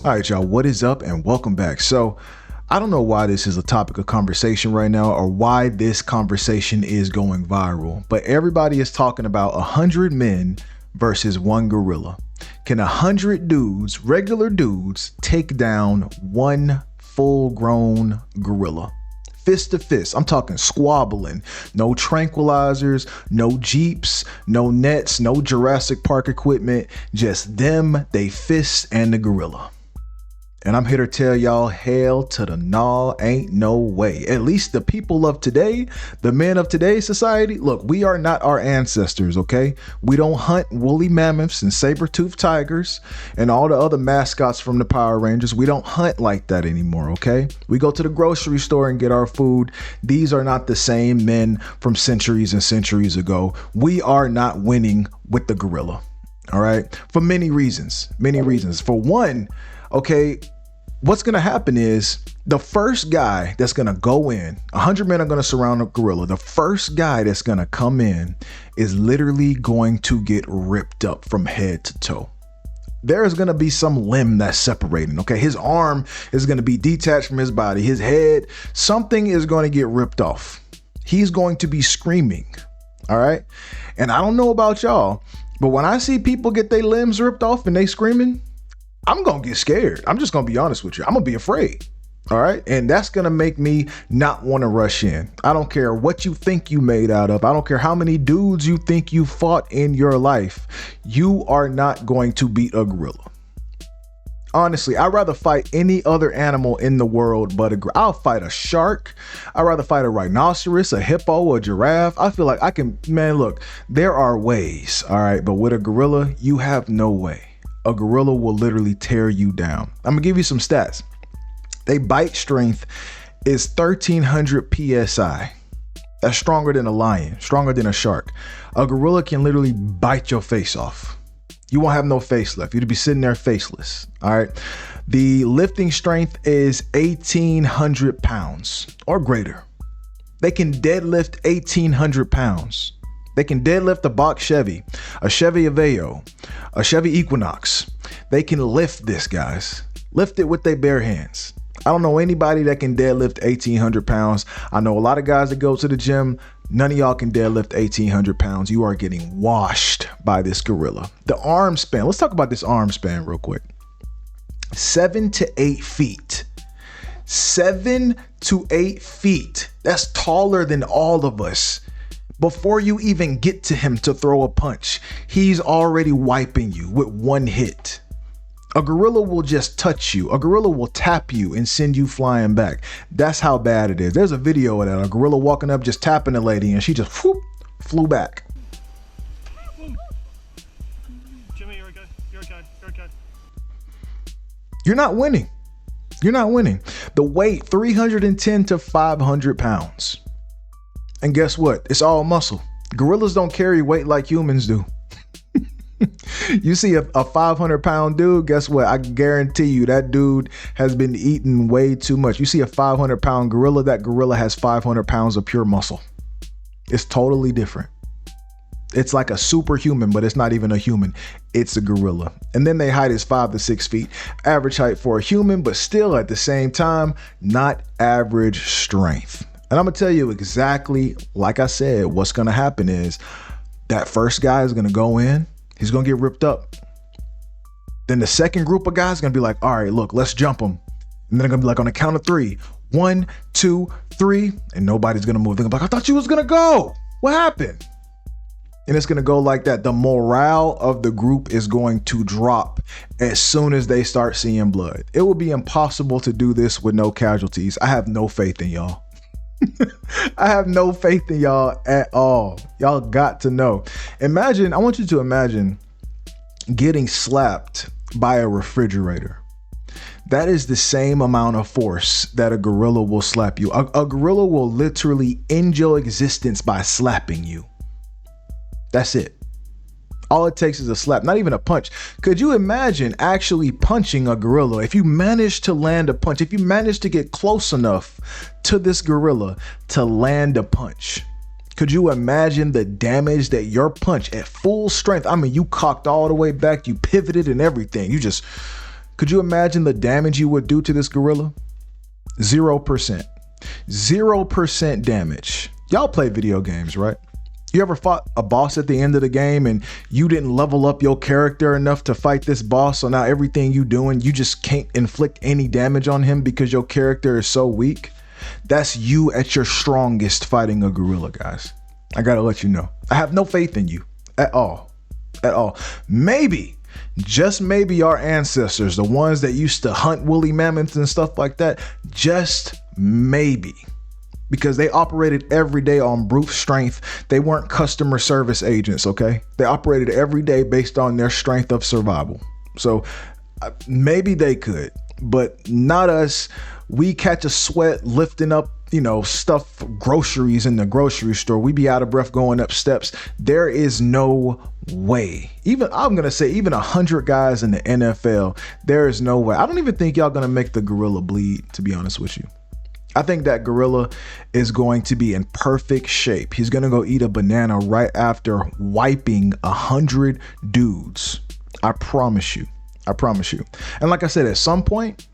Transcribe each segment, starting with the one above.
All right, y'all, what is up and welcome back. So I don't know why this is a topic of conversation right now or why this conversation is going viral, but everybody is talking about 100 men versus one gorilla. Can 100 dudes, regular dudes, take down one full-grown gorilla? Fist to fist. I'm talking squabbling. No tranquilizers, no jeeps, no nets, no Jurassic Park equipment. Just them, they fists, and the gorilla. And I'm here to tell y'all, hell to the no, ain't no way. At least the people of today, the men of today's society, look, we are not our ancestors, okay? We don't hunt woolly mammoths and saber-toothed tigers and all the other mascots from the Power Rangers. We don't hunt like that anymore, okay? We go to the grocery store and get our food. These are not the same men from centuries and centuries ago. We are not winning with the gorilla, all right? For many reasons, many reasons. For one, okay, what's going to happen is the first guy that's going to go in, 100 men are going to surround a gorilla. The first guy that's going to come in is literally going to get ripped up from head to toe. There is going to be some limb that's separating. Okay. His arm is going to be detached from his body. His head, something is going to get ripped off. He's going to be screaming. All right. And I don't know about y'all, but when I see people get their limbs ripped off and they screaming, I'm going to get scared. I'm just going to be honest with you. I'm going to be afraid. All right. And that's going to make me not want to rush in. I don't care what you think you made out of. I don't care how many dudes you think you fought in your life. You are not going to beat a gorilla. Honestly, I'd rather fight any other animal in the world but a gorilla. I'll fight a shark. I'd rather fight a rhinoceros, a hippo, a giraffe. I feel like I can, man, look, there are ways. All right. But with a gorilla, you have no way. A gorilla will literally tear you down. I'm gonna give you some stats. They bite strength is 1300 PSI. That's stronger than a lion, stronger than a shark. A gorilla can literally bite your face off. You won't have no face left. You'd be sitting there faceless. All right. The lifting strength is 1800 pounds or greater. They can deadlift 1800 pounds. They can deadlift a box Chevy, a Chevy Aveo, a Chevy Equinox. They can lift this, guys. Lift it with their bare hands. I don't know anybody that can deadlift 1,800 pounds. I know a lot of guys that go to the gym. None of y'all can deadlift 1,800 pounds. You are getting washed by this gorilla. The arm span. Let's talk about this arm span real quick. 7 to 8 feet. 7 to 8 feet. That's taller than all of us. Before you even get to him to throw a punch, he's already wiping you with one hit. A gorilla will just touch you. A gorilla will tap you and send you flying back. That's how bad it is. There's a video of that. A gorilla walking up, just tapping a lady, and she just whoop, flew back. Jimmy, you're okay. You're okay. You're okay. You're not winning. You're not winning. The weight, 310 to 500 pounds. And guess what? It's all muscle. Gorillas don't carry weight like humans do. You see a 500-pound dude, guess what? I guarantee you that dude has been eating way too much. You see a 500-pound gorilla, that gorilla has 500 pounds of pure muscle. It's totally different. It's like a superhuman, but it's not even a human. It's a gorilla. And then their height is 5 to 6 feet. Average height for a human, but still at the same time, not average strength. And I'm going to tell you exactly, like I said, what's going to happen is that first guy is going to go in. He's going to get ripped up. Then the second group of guys are going to be like, all right, look, let's jump him. And then they're going to be like on the count of 3. 1, 2, 3. And nobody's going to move. They're going to be like, I thought you was going to go. What happened? And it's going to go like that. The morale of the group is going to drop as soon as they start seeing blood. It will be impossible to do this with no casualties. I have no faith in y'all. I have no faith in y'all at all. Y'all got to know. I want you to imagine getting slapped by a refrigerator. That is the same amount of force that a gorilla will slap you. A gorilla will literally end your existence by slapping you. That's it. All it takes is a slap, not even a punch. Could you imagine actually punching a gorilla? If you manage to land a punch, if you manage to get close enough to this gorilla to land a punch, could you imagine the damage that your punch at full strength, I mean, you cocked all the way back, you pivoted and everything. Could you imagine the damage you would do to this gorilla? 0%. 0% damage. Y'all play video games, right? You ever fought a boss at the end of the game and you didn't level up your character enough to fight this boss, so now everything you doing, you just can't inflict any damage on him because your character is so weak? That's you at your strongest fighting a gorilla, guys. I gotta let you know. I have no faith in you at all. At all. Maybe, just maybe our ancestors, the ones that used to hunt woolly mammoths and stuff like that, just maybe. Because they operated every day on brute strength. They weren't customer service agents, okay? They operated every day based on their strength of survival. So maybe they could, but not us. We catch a sweat lifting up, stuff, groceries in the grocery store. We be out of breath going up steps. There is no way. I'm going to say even 100 guys in the NFL, there is no way. I don't even think y'all going to make the gorilla bleed, to be honest with you. I think that gorilla is going to be in perfect shape. He's going to go eat a banana right after wiping 100 dudes. I promise you. I promise you. And like I said, at some point,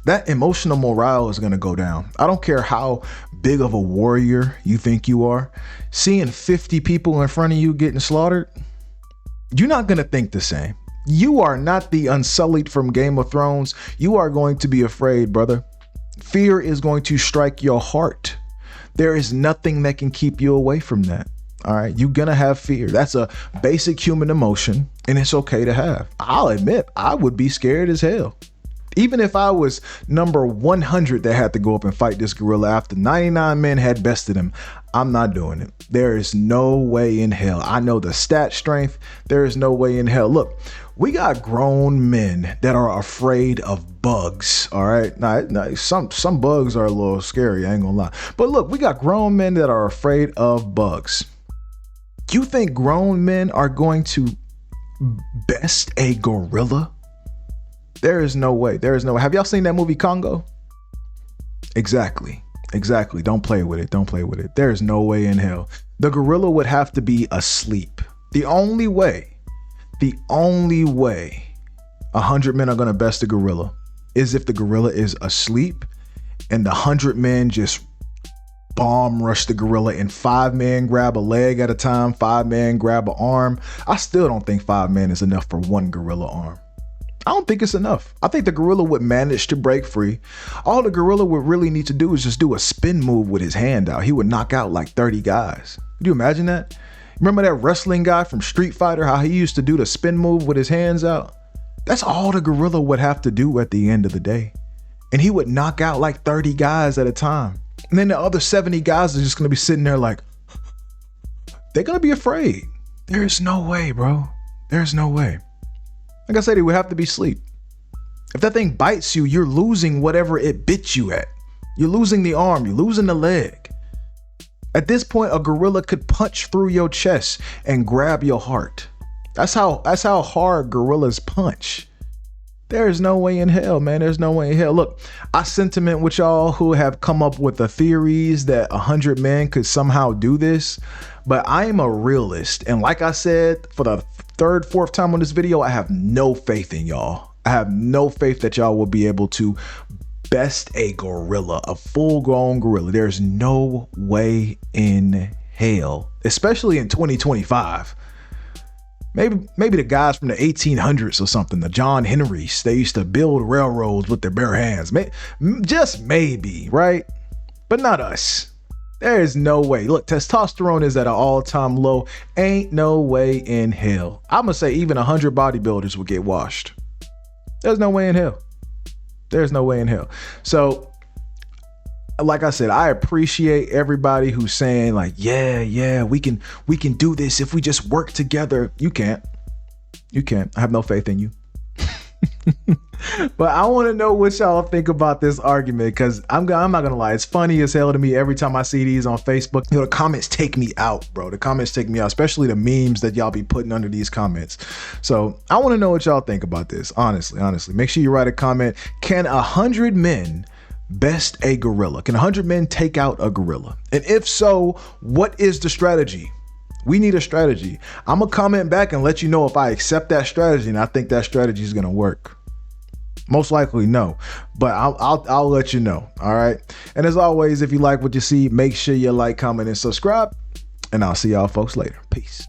that emotional morale is going to go down. I don't care how big of a warrior you think you are. Seeing 50 people in front of you getting slaughtered, you're not going to think the same. You are not the Unsullied from Game of Thrones. You are going to be afraid, brother. Fear is going to strike your heart. There is nothing that can keep you away from that. All right. You're going to have fear. That's a basic human emotion, and it's okay to have. I'll admit, I would be scared as hell. Even if I was number 100 that had to go up and fight this gorilla after 99 men had bested him, I'm not doing it. There is no way in hell. I know the stat strength. There is no way in hell. Look, we got grown men that are afraid of bugs. All right. Now, some bugs are a little scary. I ain't gonna lie. But look, we got grown men that are afraid of bugs. You think grown men are going to best a gorilla? There is no way. There is no way. Have y'all seen that movie Congo? Exactly. Don't play with it. Don't play with it. There is no way in hell. The gorilla would have to be asleep. The only way 100 men are going to best a gorilla is if the gorilla is asleep and the 100 men just bomb rush the gorilla and 5 men grab a leg at a time, 5 men grab an arm. I still don't think 5 men is enough for one gorilla arm. I don't think it's enough. I think the gorilla would manage to break free. All the gorilla would really need to do is just do a spin move with his hand out. He would knock out like 30 guys. Could you imagine that? Remember that wrestling guy from Street Fighter, how he used to do the spin move with his hands out? That's all the gorilla would have to do at the end of the day. And he would knock out like 30 guys at a time. And then the other 70 guys are just going to be sitting there like, they're going to be afraid. There is no way, bro. There's no way. Like I said, it would have to be sleep. If that thing bites you, you're losing whatever it bit you at. You're losing the arm. You're losing the leg. At this point, a gorilla could punch through your chest and grab your heart. That's how hard gorillas punch. There is no way in hell, man. There's no way in hell. Look, I sentiment with y'all who have come up with the theories that 100 men could somehow do this, but I am a realist. And like I said, for the third, fourth time on this video, I have no faith in y'all. I have no faith that y'all will be able to best a gorilla, a full-grown gorilla. There's no way in hell, especially in 2025. Maybe the guys from the 1800s or something, the John Henrys, they used to build railroads with their bare hands. Just maybe, right? But not us. There is no way. Look, testosterone is at an all-time low. Ain't no way in hell. I'm gonna say even 100 bodybuilders would get washed. There's no way in hell. There's no way in hell. So, like I said, I appreciate everybody who's saying like, yeah, we can do this if we just work together. You can't. I have no faith in you. But I want to know what y'all think about this argument, because I'm not gonna lie, it's funny as hell to me every time I see these on Facebook. The comments take me out, bro. The comments take me out, especially the memes that y'all be putting under these comments. So I want to know what y'all think about this. Honestly, make sure you write a comment. Can 100 men best a gorilla? Can 100 men take out a gorilla? And if so, what is the strategy? We need a strategy. I'm gonna comment back and let you know if I accept that strategy and I think that strategy is gonna work. Most likely no, but I'll let you know. All right. And as always, if you like what you see, make sure you like, comment, and subscribe. And I'll see y'all folks later. Peace.